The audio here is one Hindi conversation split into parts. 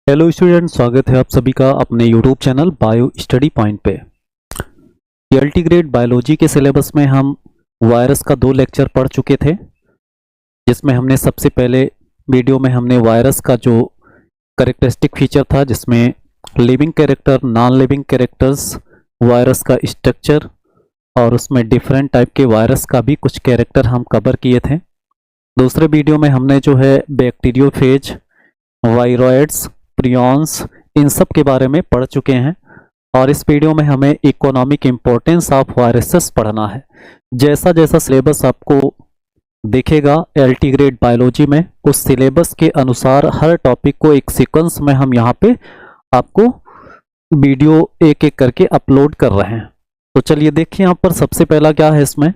हेलो स्टूडेंट, स्वागत है आप सभी का अपने YouTube channel bio study point पे। एलटी ग्रेड बायोलॉजी के सिलेबस में हम वायरस का 2 लेक्चर पढ़ चुके थे, जिसमें हमने सबसे पहले वीडियो में हमने वायरस का जो कैरेक्टरिस्टिक फीचर था, जिसमें living character, non living characters, virus का स्ट्रक्चर और उसमें डिफरेंट टाइप के वायरस का भी कुछ कैरेक्टर हम कवर किए थे। दूसरे वीडियो में हमने जो है बैक्टीरियोफेज, वायरॉइड्स, प्रियॉन्स, इन सब के बारे में पढ़ चुके हैं। और इस वीडियो में हमें इकोनॉमिक इम्पोर्टेंस ऑफ वायरसेस पढ़ना है। जैसा जैसा सिलेबस आपको दिखेगा एलटी ग्रेड बायोलॉजी में, उस सिलेबस के अनुसार हर टॉपिक को एक सीक्वेंस में हम यहाँ पे आपको वीडियो एक एक करके अपलोड कर रहे हैं। तो चलिए देखिए, यहाँ पर सबसे पहला क्या है, इसमें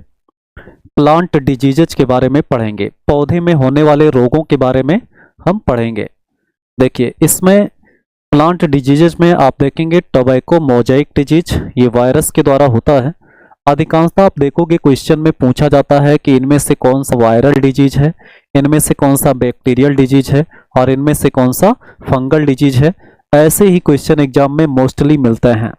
प्लांट डिजीजेज के बारे में पढ़ेंगे, पौधे में होने वाले रोगों के बारे में हम पढ़ेंगे। देखिए, इसमें प्लांट डिजीजेज में आप देखेंगे टोबैको मोजाइक डिजीज, ये वायरस के द्वारा होता है। अधिकांशतः आप देखोगे क्वेश्चन में पूछा जाता है कि इनमें से कौन सा वायरल डिजीज है, इनमें से कौन सा बैक्टीरियल डिजीज है और इनमें से कौन सा फंगल डिजीज है। ऐसे ही क्वेश्चन एग्जाम में मोस्टली मिलते हैं।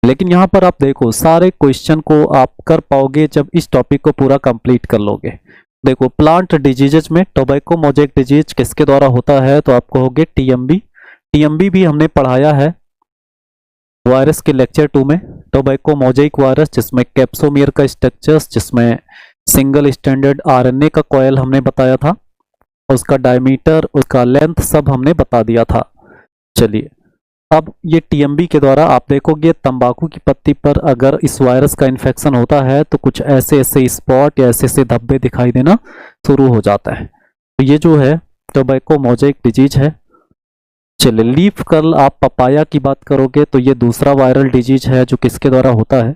लेकिन यहाँ पर आप देखो, सारे क्वेश्चन को आप कर पाओगे जब इस टॉपिक को पूरा कंप्लीट कर लोगे। देखो, प्लांट डिजीजेज में टोबैको मोजाइक डिजीज किसके द्वारा होता है, तो आप कहोगे टीएमबी। टीएमबी भी हमने पढ़ाया है वायरस के लेक्चर 2 में। टोबैको मोजाइक वायरस, जिसमें कैप्सोमियर का स्ट्रक्चर्स, जिसमें सिंगल स्टैंडर्ड आरएनए का कॉयल हमने बताया था, उसका डायमीटर, उसका लेंथ सब हमने बता दिया था। चलिए, अब ये टीएमबी के द्वारा आप देखोगे तंबाकू की पत्ती पर अगर इस वायरस का इन्फेक्शन होता है तो कुछ ऐसे ऐसे स्पॉट या ऐसे ऐसे धब्बे दिखाई देना शुरू हो जाता है। तो ये जो है टोबैको मोजाइक डिजीज है। चलिए, लीफ कर्ल, आप पपाया की बात करोगे तो ये दूसरा वायरल डिजीज है जो किसके द्वारा होता है,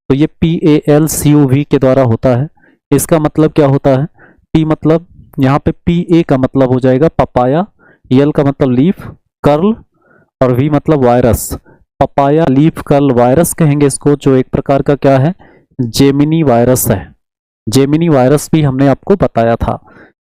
तो ये PALCUV के द्वारा होता है। इसका मतलब क्या होता है, P मतलब यहाँ पे PA का मतलब हो जाएगा पपाया, L का मतलब लीफ कर्ल और V मतलब virus. Papaya leaf curl virus कहेंगे इसको, जो एक प्रकार का क्या है, जेमिनी वायरस है। जेमिनी वायरस भी हमने आपको बताया था।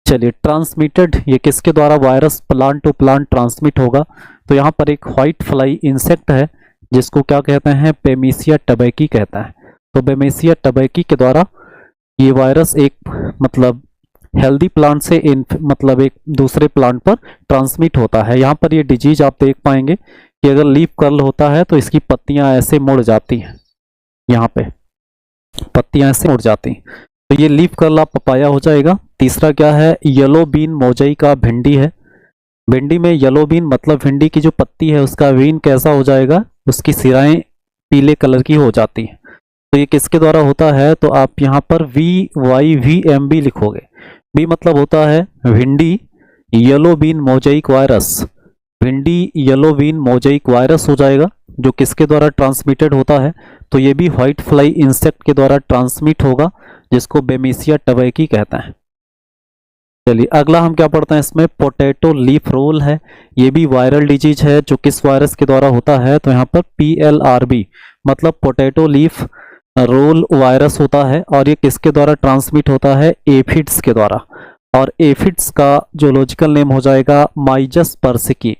चलिए, ट्रांसमिटेड, ये किसके द्वारा virus plant to plant transmit होगा, तो यहाँ पर एक व्हाइट फ्लाई इंसेक्ट है जिसको क्या कहते हैं, बेमेसिया टबैकी कहता है। तो बेमेसिया टबैकी के द्वारा ये वायरस एक मतलब हेल्दी प्लांट से मतलब एक दूसरे प्लांट पर ट्रांसमिट होता है। यहाँ पर ये डिजीज आप देख पाएंगे कि अगर लीफ कर्ल होता है तो इसकी पत्तियां ऐसे मुड़ जाती हैं, यहाँ पे पत्तियां ऐसे मुड़ जाती हैं, तो ये लीफ कर्ल आप पपाया हो जाएगा। तीसरा क्या है, येलो बीन मोजाइक का भिंडी है। भिंडी में येलो बीन मतलब भिंडी की जो पत्ती है उसका बीन कैसा हो जाएगा, उसकी सिराएं पीले कलर की हो जाती हैं। तो ये किसके द्वारा होता है, तो आप यहाँ पर VYVMB लिखोगे। बी मतलब होता है भिंडी येलो बीन मोजाइक वायरस, भिंडी येलो बीन मोजाइक वायरस हो जाएगा, जो किसके द्वारा ट्रांसमिटेड होता है, तो ये भी व्हाइट फ्लाई इंसेक्ट के द्वारा ट्रांसमिट होगा, जिसको बेमेसिया टबैकी कहता है। चलिए, अगला हम क्या पढ़ते हैं, इसमें पोटैटो लीफ रोल है। ये भी वायरल डिजीज है जो किस वायरस के द्वारा होता है, तो यहाँ पर PLRB मतलब पोटैटो लीफ रोल वायरस होता है। और ये किसके द्वारा ट्रांसमिट होता है, एफिड्स के द्वारा। और एफिड्स का जूलॉजिकल नेम हो जाएगा माइजस पर्सिकी,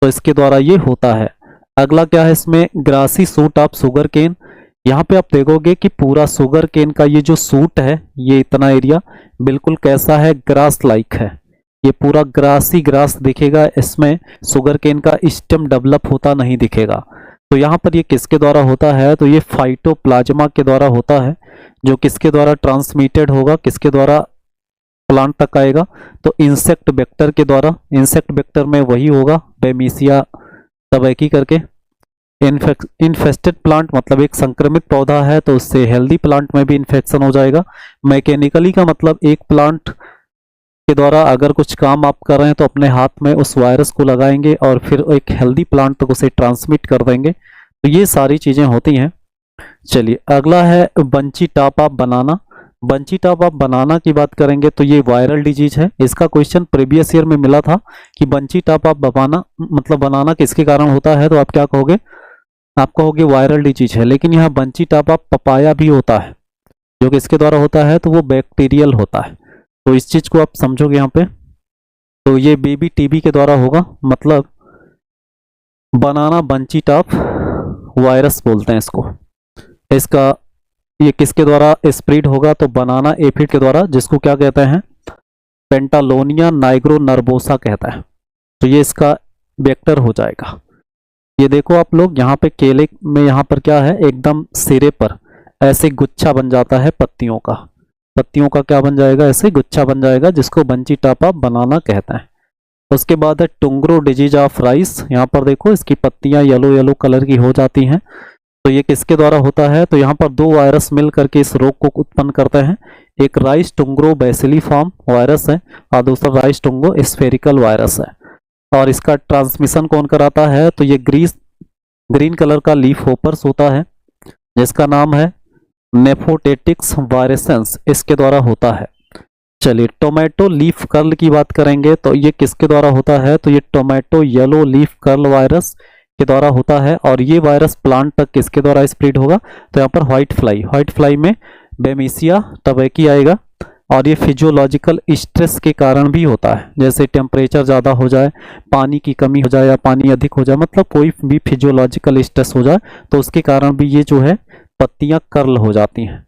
तो इसके द्वारा ये होता है। अगला क्या है, इसमें grassy shoot of sugarcane. यहाँ पे आप देखोगे कि पूरा शुगर केन का ये जो सूट है, ये इतना एरिया बिल्कुल कैसा है, ग्रास लाइक है। ये पूरा ग्रासी ग्रास दिखेगा, इसमें शुगर केन का स्टेम डेवलप होता नहीं दिखेगा। तो यहाँ पर ये किसके द्वारा होता है, तो ये फाइटोप्लाज्मा के द्वारा होता है, जो किसके द्वारा ट्रांसमिटेड होगा, किसके द्वारा प्लांट तक आएगा, तो इंसेक्ट वेक्टर के द्वारा। इंसेक्ट वेक्टर में वही होगा बेमेसिया टबैकी करके। इन्फेस्टेड प्लांट मतलब एक संक्रमित पौधा है, तो उससे हेल्दी प्लांट में भी इन्फेक्शन हो जाएगा। मैकेनिकली का मतलब एक प्लांट के द्वारा अगर कुछ काम आप कर रहे हैं तो अपने हाथ में उस वायरस को लगाएंगे और फिर एक हेल्दी प्लांट तक उसे ट्रांसमिट कर देंगे। तो ये सारी चीजें होती हैं। चलिए, अगला है bunchy top of banana. Bunchy top of बनाना की बात करेंगे तो ये वायरल डिजीज है। इसका क्वेश्चन प्रीवियस ईयर में मिला था कि बंची टॉप ऑफ बनाना किसके कारण होता है, तो आप क्या कहोगे, आप कहोगे वायरल डिजीज है। लेकिन यहाँ बंची टॉप ऑफ पपाया भी होता है, जो किसके द्वारा होता है, तो वो बैक्टीरियल होता है। तो इस चीज को आप समझोगे यहाँ पे। तो ये बेबी टीबी के द्वारा होगा, मतलब बनाना बंची टॉप वायरस बोलते हैं इसको। इसका ये किसके द्वारा स्प्रेड होगा? तो बनाना एफिड के द्वारा, जिसको क्या कहते हैं? पेंटालोनिया नाइग्रोनर्बोसा कहता है। तो ये इसका वेक्टर हो जाएगा। ये देखो आप लोग यहाँ पे केले में यहाँ पर क्या है, एकदम सिरे पर ऐसे गुच्छा बन जाता है पत्तियों का। पत्तियों का क्या बन जाएगा? ऐसे गुच्छा बन जाएगा, जिसको बंची टॉप ऑफ बनाना कहते हैं। उसके बाद है टुंग्रो डिजीज ऑफ राइस। यहाँ पर देखो इसकी पत्तियां येलो येलो कलर की हो जाती हैं। तो ये किसके द्वारा होता है? तो यहाँ पर दो वायरस मिल करके इस रोग को उत्पन्न करते हैं। एक राइस टुंग्रो बेसिलीफॉर्म वायरस है और दूसरा राइस टुंग्रो स्फेरिकल वायरस है। और इसका ट्रांसमिशन कौन कराता है? तो ये ग्रीन कलर का लीफ होपर्स होता है, जिसका नाम है नेफोटेटिक्स वायरेसेंस, इसके द्वारा होता है। चलिए टोमेटो लीफ कर्ल की बात करेंगे तो ये किसके द्वारा होता है? तो ये tomato yellow leaf curl virus के द्वारा होता है। और ये वायरस प्लांट तक किसके द्वारा स्प्रेड होगा? तो यहाँ पर व्हाइट फ्लाई में बेमिसिया टबैकी आएगा। और ये फिजियोलॉजिकल स्ट्रेस के कारण भी होता है, जैसे टेम्परेचर ज़्यादा हो जाए, पानी की कमी हो जाए या पानी अधिक हो जाए, मतलब कोई भी फिजियोलॉजिकल स्ट्रेस हो जाए तो उसके कारण भी ये जो है पत्तियां कर्ल हो जाती हैं।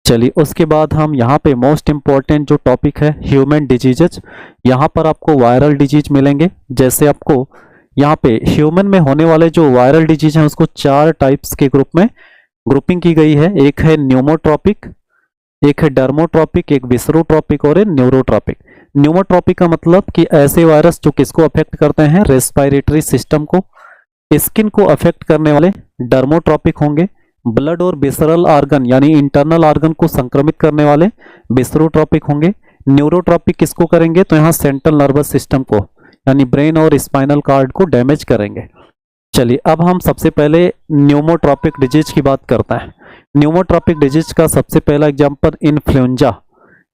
चलिए उसके बाद हम यहाँ पे मोस्ट इम्पॉर्टेंट जो टॉपिक है ह्यूमन डिजीजेज, यहाँ पर आपको वायरल डिजीज मिलेंगे। जैसे आपको यहाँ पे ह्यूमन में होने वाले जो वायरल डिजीज हैं उसको 4 टाइप्स के ग्रुप में ग्रुपिंग की गई है। एक है न्यूमोट्रॉपिक, एक है डर्मोट्रॉपिक, एक विसरोट्रॉपिक और एक न्यूरोट्रॉपिक। न्यूमोट्रॉपिक का मतलब कि ऐसे वायरस जो किसको अफेक्ट करते हैं? रेस्पिरेटरी सिस्टम को। स्किन को अफेक्ट करने वाले डर्मोट्रॉपिक होंगे। ब्लड और विसरल ऑर्गन यानी इंटरनल ऑर्गन को संक्रमित करने वाले विसरोट्रॉपिक होंगे। न्यूरोट्रॉपिक किसको करेंगे? तो यहाँ सेंट्रल नर्वस सिस्टम को यानी ब्रेन और स्पाइनल कार्ड को डैमेज करेंगे। चलिए अब हम सबसे पहले न्यूमोट्रॉपिक डिजीज की बात करते हैं। न्यूमोट्रॉपिक डिजीज का सबसे पहला एग्जांपल इन्फ्लुएंजा।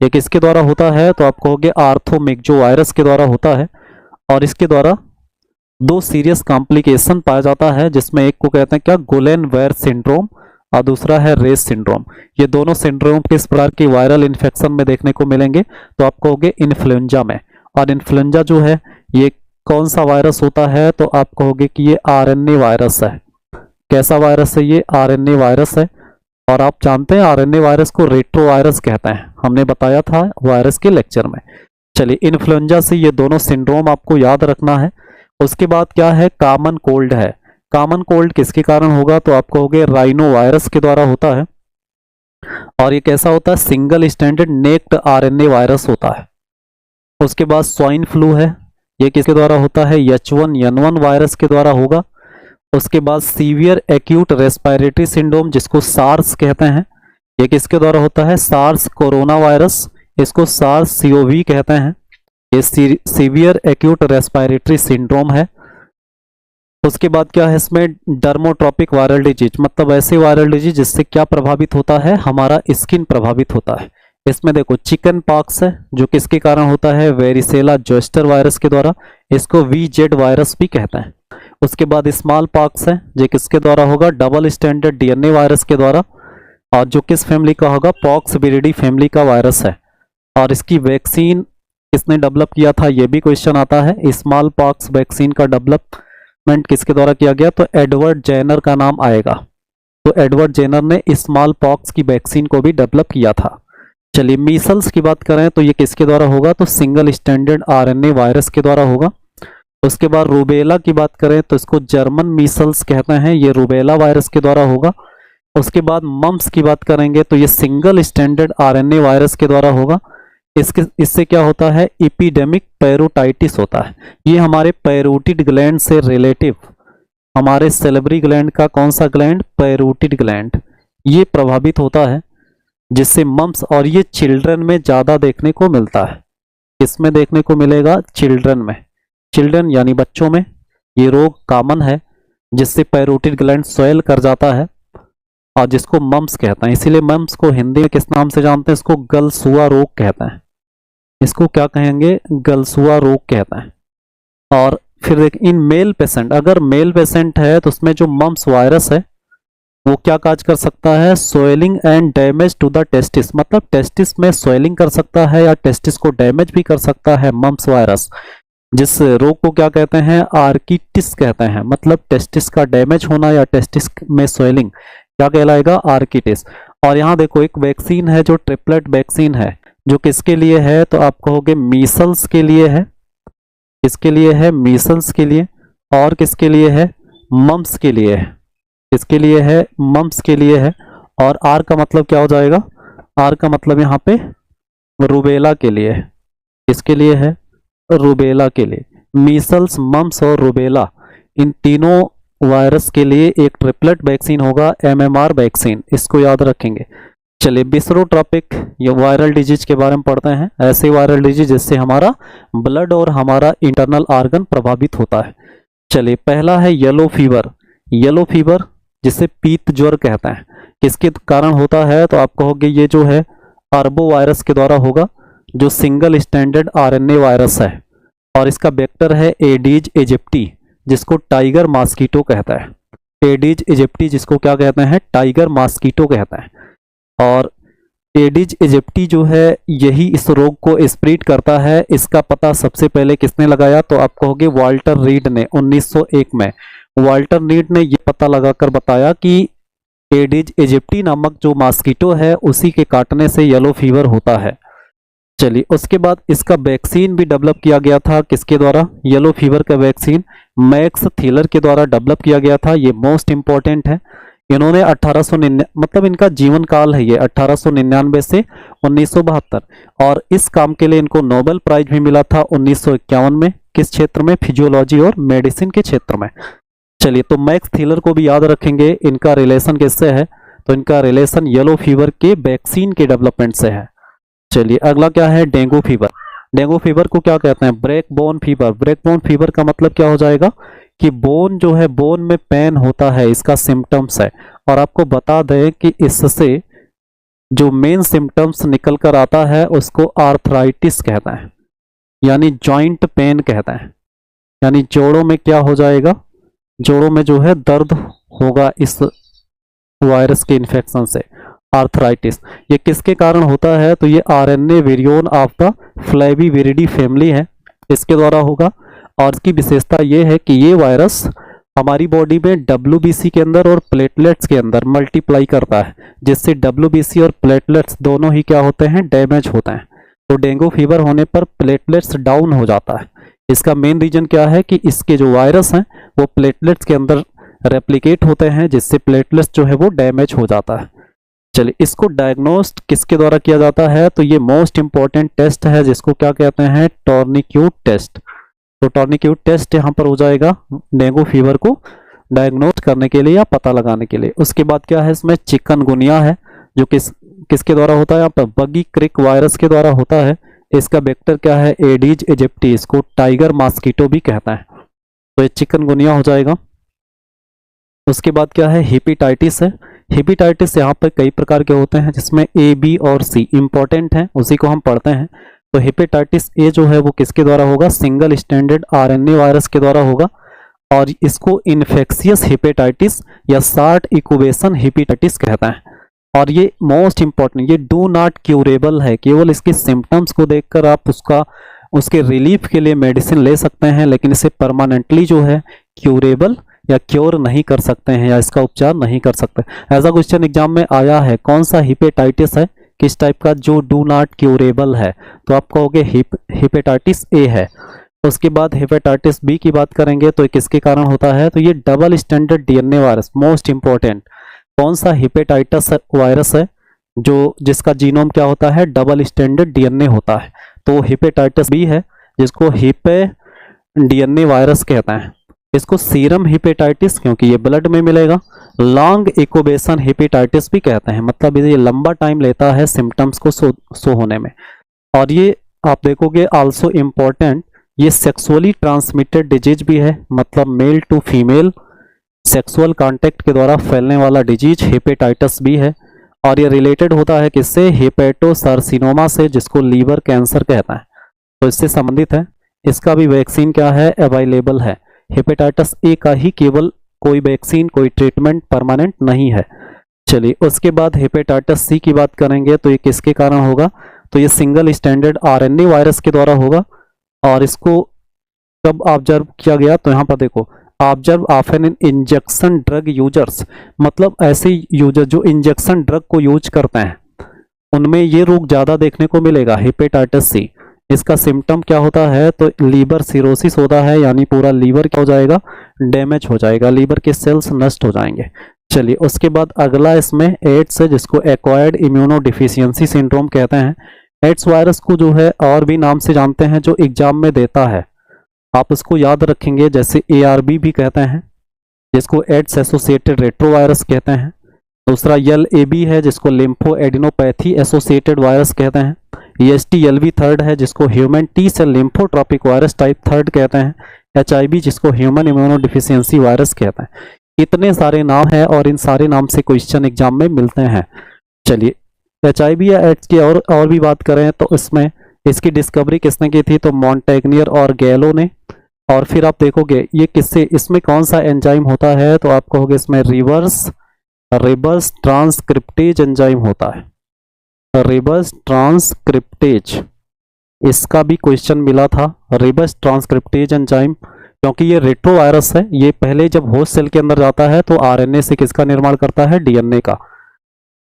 ये किसके द्वारा होता है? तो आप कहोगे आर्थोमिक्जो वायरस के द्वारा होता है। और इसके द्वारा 2 सीरियस कॉम्प्लिकेशन पाया जाता है, जिसमें एक को कहते हैं क्या? गुलेन-वेयर सिंड्रोम और दूसरा है रेस सिंड्रोम। ये दोनों सिंड्रोम किस प्रकार की वायरल इन्फेक्शन में देखने को मिलेंगे? तो आप कहोगे इन्फ्लुएंजा में। और इन्फ्लुएंजा जो है ये कौन सा वायरस होता है? तो आप कहोगे कि ये आरएनए वायरस है। कैसा वायरस है? ये आरएनए वायरस है। और आप जानते हैं आरएनए वायरस को रेट्रो वायरस कहते हैं, हमने बताया था वायरस के लेक्चर में। चलिए इन्फ्लुएंजा से ये दोनों सिंड्रोम आपको याद रखना है। उसके बाद क्या है? कॉमन कोल्ड है। कॉमन कोल्ड किसके कारण होगा? तो आप कहोगे राइनो वायरस के द्वारा होता है। और ये कैसा होता है? Single standard naked RNA virus होता है। उसके बाद स्वाइन फ्लू है। ये किसके द्वारा होता है? H1N1 वायरस के द्वारा होगा। उसके बाद सीवियर एक्यूट रेस्पिरेटरी सिंड्रोम, जिसको सार्स कहते हैं, ये किसके द्वारा होता है? सार्स कोरोना वायरस, इसको सार्स CoV कहते हैं। ये सीवियर एक्यूट रेस्पिरेटरी सिंड्रोम है। उसके बाद क्या है इसमें? डर्मोट्रॉपिक वायरल डिजीज, मतलब ऐसे वायरल डिजीज जिससे क्या प्रभावित होता है? हमारा स्किन प्रभावित होता है। इसमें देखो चिकन पॉक्स है, जो किसके कारण होता है? वेरिसेला जोस्टर वायरस के द्वारा, इसको VZ वायरस भी कहते हैं। उसके बाद स्मॉल पॉक्स है, जो किसके द्वारा होगा? डबल स्टैंडर्ड DNA वायरस के द्वारा। और जो किस फैमिली का होगा? पॉक्स विरिडी फैमिली का वायरस है। और इसकी वैक्सीन किसने डेवलप किया था? ये भी क्वेश्चन आता है। स्मॉल पॉक्स वैक्सीन का डेवलपमेंट किसके द्वारा किया गया? तो एडवर्ड जेनर का नाम आएगा। तो एडवर्ड जेनर ने स्मॉल पॉक्स की वैक्सीन को भी डेवलप किया था। चलिए मीसल्स की बात करें तो ये किसके द्वारा होगा? तो सिंगल स्टैंडर्ड RNA वायरस के द्वारा होगा। उसके बाद रूबेला की बात करें तो इसको जर्मन मीसल्स कहते हैं, ये रूबेला वायरस के द्वारा होगा। उसके बाद मम्स की बात करेंगे तो ये सिंगल स्टैंडर्ड RNA वायरस के द्वारा होगा। इससे क्या होता है? एपिडेमिक पैरोटाइटिस होता है। ये हमारे पैरोटिड ग्लैंड से रिलेटिव, हमारे सेलेब्री ग्लैंड का कौन सा ग्लैंड? पैरोटिड ग्लैंड, ये प्रभावित होता है, जिससे मम्स। और ये चिल्ड्रन में ज्यादा देखने को मिलता है। किसमें देखने को मिलेगा? चिल्ड्रन में। चिल्ड्रन यानी बच्चों में ये रोग कॉमन है, जिससे पैरोटिड ग्लैंड स्वेल कर जाता है और जिसको मम्स कहते हैं। इसीलिए मम्स को हिंदी में किस नाम से जानते हैं? इसको गलसुआ रोग कहते हैं। इसको क्या कहेंगे? गलसुआ रोग कहते हैं। और फिर देख इन मेल पेशेंट, अगर मेल पेशेंट है तो उसमें जो मम्स वायरस है वो क्या काज कर सकता है? Swelling and damage to the testis, मतलब टेस्टिस में स्वेलिंग कर सकता है या टेस्टिस को डैमेज भी कर सकता है मम्स वायरस। जिस रोग को क्या कहते हैं, आर्किटिस कहते हैं, मतलब टेस्टिस का डैमेज होना या टेस्टिस में स्वेलिंग, क्या कहलाएगा, आर्किटिस। और यहाँ देखो एक वैक्सीन है जो ट्रिपलेट वैक्सीन है, जो किसके लिए है, तो आप कहोगे मीसल्स के लिए है, किसके लिए है, मीसल्स के लिए, और किसके लिए है, मम्स के लिए है, किसके लिए है, मम्स के लिए है। और आर का मतलब क्या हो जाएगा, आर का मतलब यहाँ पे रूबेला के लिए है, किसके लिए है, रूबेला के लिए। मीसल्स, मम्स और रूबेला, इन तीनों वायरस के लिए एक ट्रिपलेट वैक्सीन होगा, एमएमआर वैक्सीन, इसको याद रखेंगे। चलिए 20वां टॉपिक, ये वायरल डिजीज के बारे में पढ़ते हैं। ऐसे वायरल डिजीज जिससे हमारा ब्लड और हमारा इंटरनल ऑर्गन प्रभावित होता है। चलिए पहला है येलो फीवर। येलो फीवर जिसे पीत ज्वर कहते हैं, किसके कारण होता है, तो आप कहोगे ये जो है अरबो वायरस के द्वारा होगा, जो सिंगल स्टैंडर्ड आरएनए वायरस है, और इसका वेक्टर है एडीज इजिप्टी, जिसको टाइगर मॉस्किटो कहता है। एडीज इजिप्टी जिसको क्या कहते हैं, टाइगर मॉस्किटो कहते हैं। और एडीज इजिप्टी जो है यही इस रोग को स्प्रेड करता है। इसका पता सबसे पहले किसने लगाया, तो आप कहोगे वाल्टर रीड ने 1901 में। वाल्टर रीड ने यह पता लगाकर बताया कि एडीज इजिप्टी नामक जो मॉस्किटो है उसी के काटने से येलो फीवर होता है। चलिए उसके बाद इसका वैक्सीन भी डेवलप किया गया था, किसके द्वारा, येलो फीवर का वैक्सीन मैक्स थीलर के द्वारा डेवलप किया गया था। ये मोस्ट इंपॉर्टेंट है। इन्होंने 1899 मतलब इनका जीवन काल है ये 1899 से 1972, और इस काम के लिए इनको नोबेल प्राइज भी मिला था 1951 में। किस क्षेत्र में, फिजियोलॉजी और मेडिसिन के क्षेत्र में। चलिए तो मैक्स थीलर को भी याद रखेंगे। इनका रिलेशन किससे है, तो इनका रिलेशन येलो फीवर के वैक्सीन के डेवलपमेंट से है। चलिए अगला क्या है, डेंगू फीवर। डेंगू फीवर को क्या कहते हैं, break bone fever. Break bone fever का मतलब क्या हो जाएगा कि बोन जो है, बोन में पेन होता है, इसका सिम्टम्स है। और आपको बता दें कि इससे जो मेन सिम्टम्स निकल कर आता है उसको आर्थराइटिस कहता है, यानी जॉइंट पेन कहता है, यानी जोड़ों में क्या हो जाएगा, जोड़ों में जो है दर्द होगा इस वायरस के इन्फेक्शन से, आर्थराइटिस। ये किसके कारण होता है, तो ये आरएनए वेरियोन ऑफ द फ्लेविविरिडी फैमिली है, इसके द्वारा होगा। और इसकी विशेषता ये है कि ये वायरस हमारी बॉडी में डब्ल्यूबीसी के अंदर और प्लेटलेट्स के अंदर मल्टीप्लाई करता है, जिससे डब्ल्यूबीसी और प्लेटलेट्स दोनों ही क्या होते हैं, डैमेज होते हैं। तो डेंगू फीवर होने पर प्लेटलेट्स डाउन हो जाता है। इसका मेन रीजन क्या है कि इसके जो वायरस हैं वो प्लेटलेट्स के अंदर रेप्लिकेट होते हैं, जिससे प्लेटलेट्स जो है वो डैमेज हो जाता है। चलिए इसको डायग्नोस्ट किसके द्वारा किया जाता है, तो ये मोस्ट इंपॉर्टेंट टेस्ट है जिसको क्या कहते हैं, टॉर्निक्यूट टेस्ट। तो टॉर्निक्यूट टेस्ट यहाँ पर हो जाएगा डेंगू फीवर को डायग्नोस्ट करने के लिए या पता लगाने के लिए। उसके बाद क्या है, इसमें चिकनगुनिया है, जो किसके द्वारा होता है, यहाँ पर बगी क्रिक वायरस के द्वारा होता है। इसका वेक्टर क्या है, एडीज इजिप्टी, इसको टाइगर मॉस्किटो भी कहता है। तो ये चिकनगुनिया हो जाएगा। उसके बाद क्या है, हेपेटाइटिस है। हेपेटाइटिस यहाँ पर कई प्रकार के होते हैं, जिसमें ए, बी और सी इंपॉर्टेंट हैं, उसी को हम पढ़ते हैं। तो हेपेटाइटिस ए जो है वो किसके द्वारा होगा, सिंगल स्टैंडर्ड आरएनए वायरस के द्वारा होगा। और इसको इन्फेक्शियस हेपेटाइटिस या शार्ट इंक्यूबेशन हेपेटाइटिस कहता है। और ये मोस्ट इंपॉर्टेंट, ये डू नॉट क्यूरेबल है। केवल इसके सिम्टम्स को देखकर आप उसके रिलीफ के लिए मेडिसिन ले सकते हैं, लेकिन इसे परमानेंटली जो है क्यूरेबल या क्योर नहीं कर सकते हैं, या इसका उपचार नहीं कर सकते। ऐसा क्वेश्चन एग्जाम में आया है, कौन सा हेपेटाइटिस है, किस टाइप का, जो डू नॉट क्यूरेबल है, तो आप कहोगे हेपेटाइटिस ए है। उसके बाद हेपेटाइटिस बी की बात करेंगे तो किसके कारण होता है, तो ये double standard DNA virus. Most important, कौन सा हेपेटाइटिस वायरस है जो जिसका जीनोम क्या होता है, डबल स्टैंडर्ड डीएनए होता है। तो हेपेटाइटिस बी है, जिसको हेपे डीएनए वायरस कहता है। इसको सीरम हेपेटाइटिस, क्योंकि ये ब्लड में मिलेगा। लॉन्ग इंक्यूबेशन हेपेटाइटिस भी कहते हैं, मतलब ये लंबा टाइम लेता है सिम्टम्स को शो होने में। और ये आप देखोगे आल्सो इम्पॉर्टेंट, ये सेक्सुअली ट्रांसमिटेड डिजीज भी है, मतलब male to female sexual contact के द्वारा फैलने वाला डिजीज हेपेटाइटिस बी है। और ये रिलेटेड होता है किससे, हेपेटोसार्सिनोमा से, जिसको लीवर कैंसर कहता है, तो इससे संबंधित है। इसका भी वैक्सीन क्या है, अवेलेबल है। हेपेटाइटिस ए का ही केवल कोई वैक्सीन, कोई ट्रीटमेंट परमानेंट नहीं है। चलिए उसके बाद हेपेटाइटिस सी की बात करेंगे तो ये किसके कारण होगा, तो ये सिंगल स्टैंडर्ड आरएनए वायरस के द्वारा होगा। और इसको कब ऑब्जर्व किया गया, तो यहाँ पर देखो observe often in injection drug users, मतलब ऐसे यूजर जो इंजेक्शन ड्रग को यूज करते हैं उनमें ये रोग ज्यादा देखने को मिलेगा, हेपेटाइटिस सी। इसका सिम्टम क्या होता है, तो लीवर सिरोसिस होता है, यानी पूरा लीवर क्या हो जाएगा, डैमेज हो जाएगा, लीवर के सेल्स नष्ट हो जाएंगे। चलिए उसके बाद अगला इसमें एड्स है, जिसको एक्वायर्ड इम्यूनो डिफिशियंसी सिंड्रोम कहते हैं। एड्स वायरस को जो है और भी नाम से जानते हैं, जो एग्जाम में देता है आप इसको याद रखेंगे, जैसे ARB भी कहते हैं, जिसको एड्स एसोसिएटेड रेट्रोवायरस कहते हैं। दूसरा LAB है, जिसको लिम्फो एडिनोपैथी एसोसिएटेड वायरस कहते हैं। EST-LV थर्ड है, जिसको human T cell lymphotropic virus type third कहते हैं। HIV, जिसको ह्यूमन इम्यूनो डिफिशियंसी वायरस कहते हैं। इतने सारे नाम हैं और इन सारे नाम से क्वेश्चन एग्जाम में मिलते हैं। चलिए HIV या एड्स की और भी बात करें तो इसमें इसकी डिस्कवरी किसने की थी, तो मॉन्टेग्नियर और गैलो ने। और फिर आप देखोगे ये किससे, इसमें कौन सा एंजाइम होता है, तो आप कहोगे इसमें रिवर्स ट्रांसक्रिप्टेज एंजाइम होता है, रिवर्स ट्रांसक्रिप्टेज। इसका भी क्वेश्चन मिला था, रिवर्स ट्रांसक्रिप्टेज एंजाइम, क्योंकि ये रेट्रोवायरस है, ये पहले जब होस्ट सेल के अंदर जाता है तो RNA से किसका निर्माण करता है, DNA का।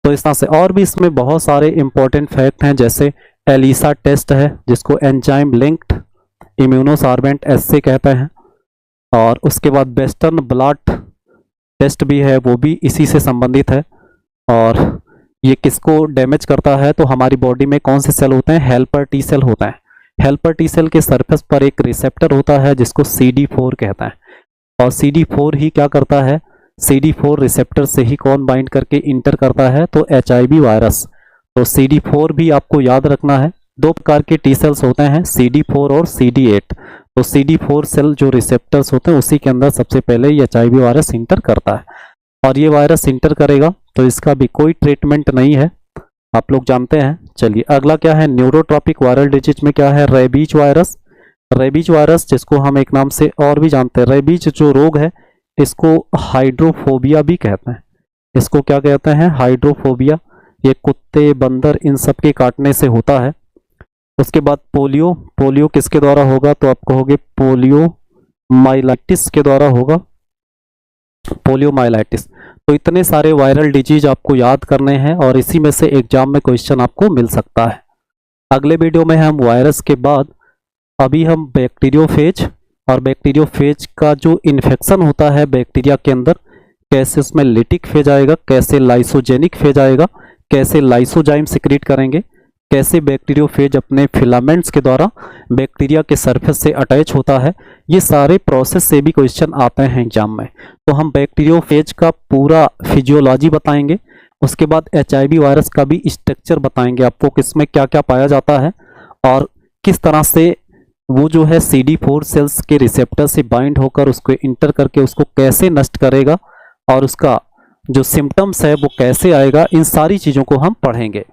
तो इस तरह से और भी इसमें बहुत सारे इंपॉर्टेंट फैक्ट हैं, जैसे एलिसा टेस्ट है, जिसको एंजाइम लिंक्ड इम्यूनोसार्बेंट एस्से कहते हैं। और उसके बाद वेस्टर्न ब्लॉट टेस्ट भी है, वो भी इसी से संबंधित है। और ये किसको डैमेज करता है, तो हमारी बॉडी में कौन से सेल होते हैं, हेल्पर टी सेल होते हैं। हेल्पर टी सेल के सरफेस पर एक रिसेप्टर होता है, जिसको CD4 कहता है। और CD4 ही क्या करता है, CD4 रिसेप्टर से ही कौन बाइंड करके इंटर करता है, तो HIV वायरस। तो CD4 भी आपको याद रखना है। दो प्रकार के टी सेल्स होते हैं, CD4 और CD8। तो CD4 सेल जो रिसेप्टर्स होते हैं उसी के अंदर सबसे पहले ये HIV वायरस इंटर करता है। और ये वायरस इंटर करेगा तो इसका भी कोई ट्रीटमेंट नहीं है, आप लोग जानते हैं। चलिए अगला क्या है, न्यूरोट्रॉपिक वायरल डिजीज में क्या है, रेबीज वायरस। रेबीज वायरस, जिसको हम एक नाम से और भी जानते हैं, रेबीज जो रोग है इसको हाइड्रोफोबिया भी कहते हैं। इसको क्या कहते हैं, हाइड्रोफोबिया। ये कुत्ते, बंदर, इन सब के काटने से होता है। उसके बाद पोलियो, पोलियो किसके द्वारा होगा, तो आप कहोगे पोलियोमाइलाइटिस के द्वारा होगा, पोलियोमाइलाइटिस। तो इतने सारे वायरल डिजीज आपको याद करने हैं और इसी में से एग्जाम में क्वेश्चन आपको मिल सकता है। अगले वीडियो में हम वायरस के बाद अभी हम बैक्टीरियोफेज, और बैक्टीरियोफेज का जो इन्फेक्शन होता है बैक्टीरिया के अंदर, कैसे उसमें लिटिक फेज आएगा, कैसे लाइसोजेनिक फेज आएगा, कैसे लाइसोजाइम सिक्रीट करेंगे, कैसे बैक्टीरियोफेज अपने फिलामेंट्स के द्वारा बैक्टीरिया के सरफेस से अटैच होता है, ये सारे प्रोसेस से भी क्वेश्चन आते हैं एग्जाम में। तो हम बैक्टीरियोफेज का पूरा फिजियोलॉजी बताएंगे, उसके बाद HIV वायरस का भी स्ट्रक्चर बताएंगे आपको, किसमें क्या क्या पाया जाता है और किस तरह से वो जो है CD4 सेल्स के रिसेप्टर से बाइंड होकर उसको इंटर करके उसको कैसे नष्ट करेगा और उसका जो सिम्टम्स है वो कैसे आएगा, इन सारी चीज़ों को हम पढ़ेंगे।